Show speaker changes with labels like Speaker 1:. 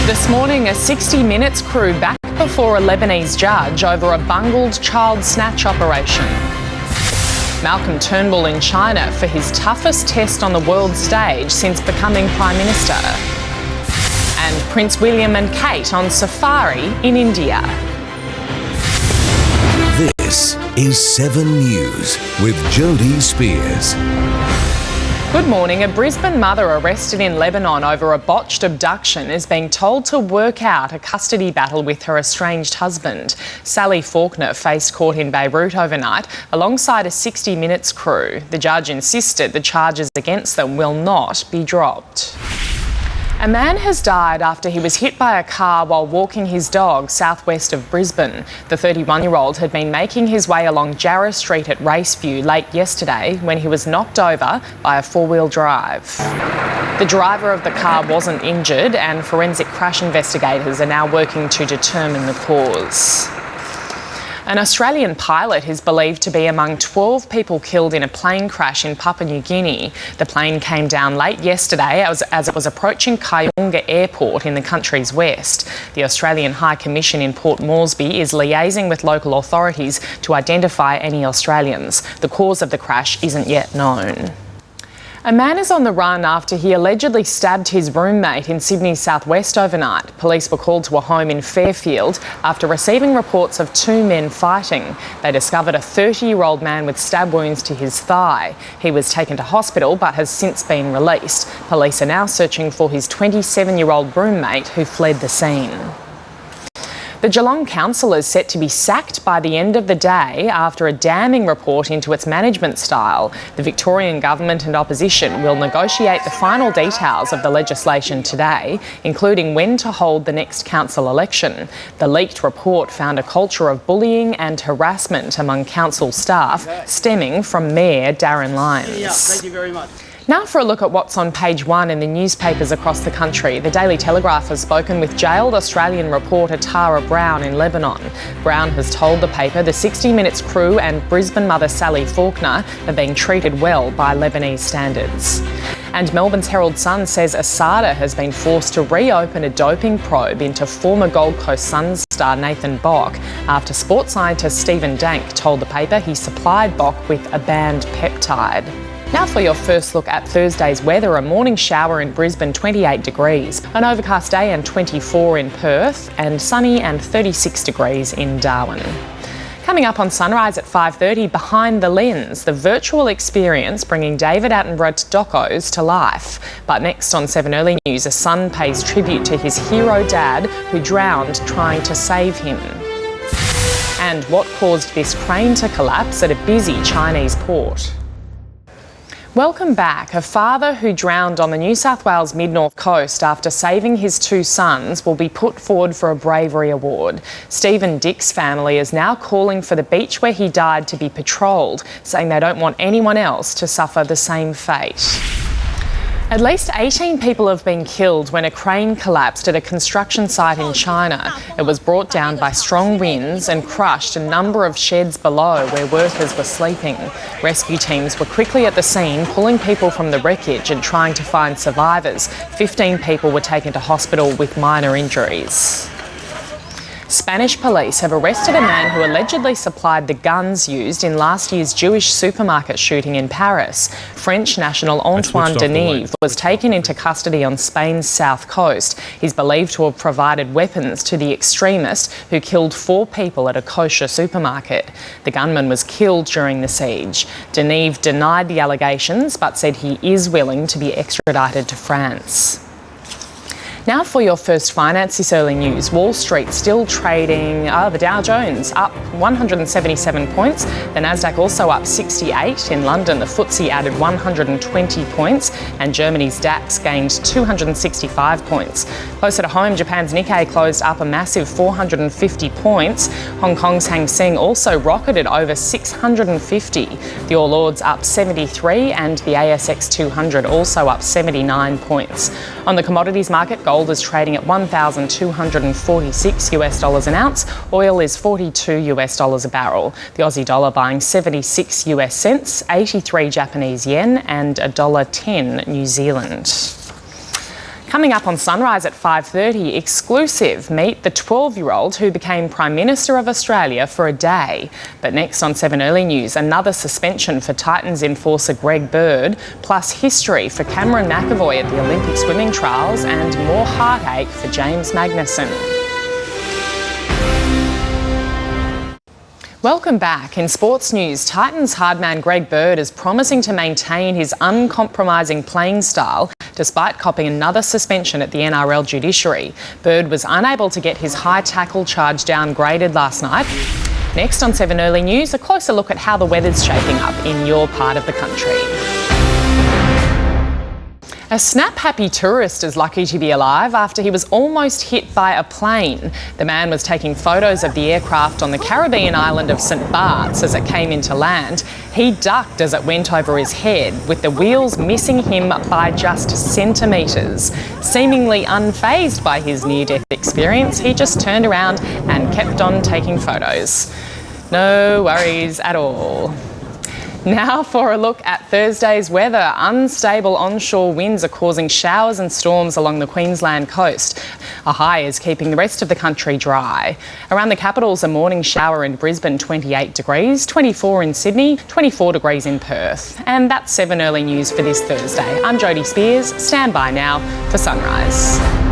Speaker 1: This morning, a 60 Minutes crew back before a Lebanese judge over a bungled child snatch operation. Malcolm Turnbull in China for his toughest test on the world stage since becoming Prime Minister. And Prince William and Kate on safari in India.
Speaker 2: This is 7 News with Jodie Speers.
Speaker 1: Good morning. A Brisbane mother arrested in Lebanon over a botched abduction is being told to work out a custody battle with her estranged husband. Sally Faulkner faced court in Beirut overnight alongside a 60 Minutes crew. The judge insisted the charges against them will not be dropped. A man has died after he was hit by a car while walking his dog southwest of Brisbane. The 31-year-old had been making his way along Jarrah Street at Raceview late yesterday when he was knocked over by a four-wheel drive. The driver of the car wasn't injured and forensic crash investigators are now working to determine the cause. An Australian pilot is believed to be among 12 people killed in a plane crash in Papua New Guinea. The plane came down late yesterday as it was approaching Kayunga Airport in the country's west. The Australian High Commission in Port Moresby is liaising with local authorities to identify any Australians. The cause of the crash isn't yet known. A man is on the run after he allegedly stabbed his roommate in Sydney's southwest overnight. Police were called to a home in Fairfield after receiving reports of two men fighting. They discovered a 30-year-old man with stab wounds to his thigh. He was taken to hospital but has since been released. Police are now searching for his 27-year-old roommate who fled the scene. The Geelong Council is set to be sacked by the end of the day after a damning report into its management style. The Victorian government and opposition will negotiate the final details of the legislation today, including when to hold the next council election. The leaked report found a culture of bullying and harassment among council staff stemming from Mayor Darren Lyons.
Speaker 3: Yeah, thank you very much.
Speaker 1: Now for a look at what's on page one in the newspapers across the country. The Daily Telegraph has spoken with jailed Australian reporter Tara Brown in Lebanon. Brown has told the paper the 60 Minutes crew and Brisbane mother Sally Faulkner are being treated well by Lebanese standards. And Melbourne's Herald Sun says ASADA has been forced to reopen a doping probe into former Gold Coast Suns star Nathan Bock after sports scientist Stephen Dank told the paper he supplied Bock with a banned peptide. Now for your first look at Thursday's weather. A morning shower in Brisbane, 28 degrees. An overcast day and 24 in Perth, and sunny and 36 degrees in Darwin. Coming up on Sunrise at 5:30, Behind the Lens, the virtual experience bringing David Attenborough's docos to life. But next on 7 Early News, a son pays tribute to his hero dad who drowned trying to save him. And what caused this crane to collapse at a busy Chinese port. Welcome back. A father who drowned on the New South Wales mid-north coast after saving his two sons will be put forward for a bravery award. Stephen Dick's family is now calling for the beach where he died to be patrolled, saying they don't want anyone else to suffer the same fate. At least 18 people have been killed when a crane collapsed at a construction site in China. It was brought down by strong winds and crushed a number of sheds below where workers were sleeping. Rescue teams were quickly at the scene, pulling people from the wreckage and trying to find survivors. 15 people were taken to hospital with minor injuries. Spanish police have arrested a man who allegedly supplied the guns used in last year's Jewish supermarket shooting in Paris. French national Antoine Deneve was taken into custody on Spain's south coast. He's believed to have provided weapons to the extremist who killed 4 people at a kosher supermarket. The gunman was killed during the siege. Deneve denied the allegations but said he is willing to be extradited to France. Now for your first finance this early news. Wall Street still trading, the Dow Jones up 177 points. The Nasdaq also up 68. In London, the FTSE added 120 points and Germany's DAX gained 265 points. Closer to home, Japan's Nikkei closed up a massive 450 points. Hong Kong's Hang Seng also rocketed over 650. The All Ords up 73 and the ASX 200 also up 79 points. On the commodities market, gold is trading at $1,246 an ounce. Oil is $42 a barrel. The Aussie dollar buying 76 US cents, 83 Japanese yen and $1.10 New Zealand. Coming up on Sunrise at 5:30, exclusive, meet the 12-year-old who became Prime Minister of Australia for a day. But next on 7 Early News, another suspension for Titans enforcer Greg Bird, plus history for Cameron McAvoy at the Olympic swimming trials and more heartache for James Magnussen. Welcome back. In sports news, Titans hardman Greg Bird is promising to maintain his uncompromising playing style despite copping another suspension at the NRL judiciary. Bird was unable to get his high tackle charge downgraded last night. Next on 7 Early News, a closer look at how the weather's shaping up in your part of the country. A snap-happy tourist is lucky to be alive after he was almost hit by a plane. The man was taking photos of the aircraft on the Caribbean island of St Bart's as it came into land. He ducked as it went over his head, with the wheels missing him by just centimetres. Seemingly unfazed by his near-death experience, he just turned around and kept on taking photos. No worries at all. Now for a look at Thursday's weather. Unstable onshore winds are causing showers and storms along the Queensland coast. A high is keeping the rest of the country dry. Around the capitals, a morning shower in Brisbane, 28 degrees, 24 in Sydney, 24 degrees in Perth. And that's 7 Early News for this Thursday. I'm Jodie Speers. Stand by now for Sunrise.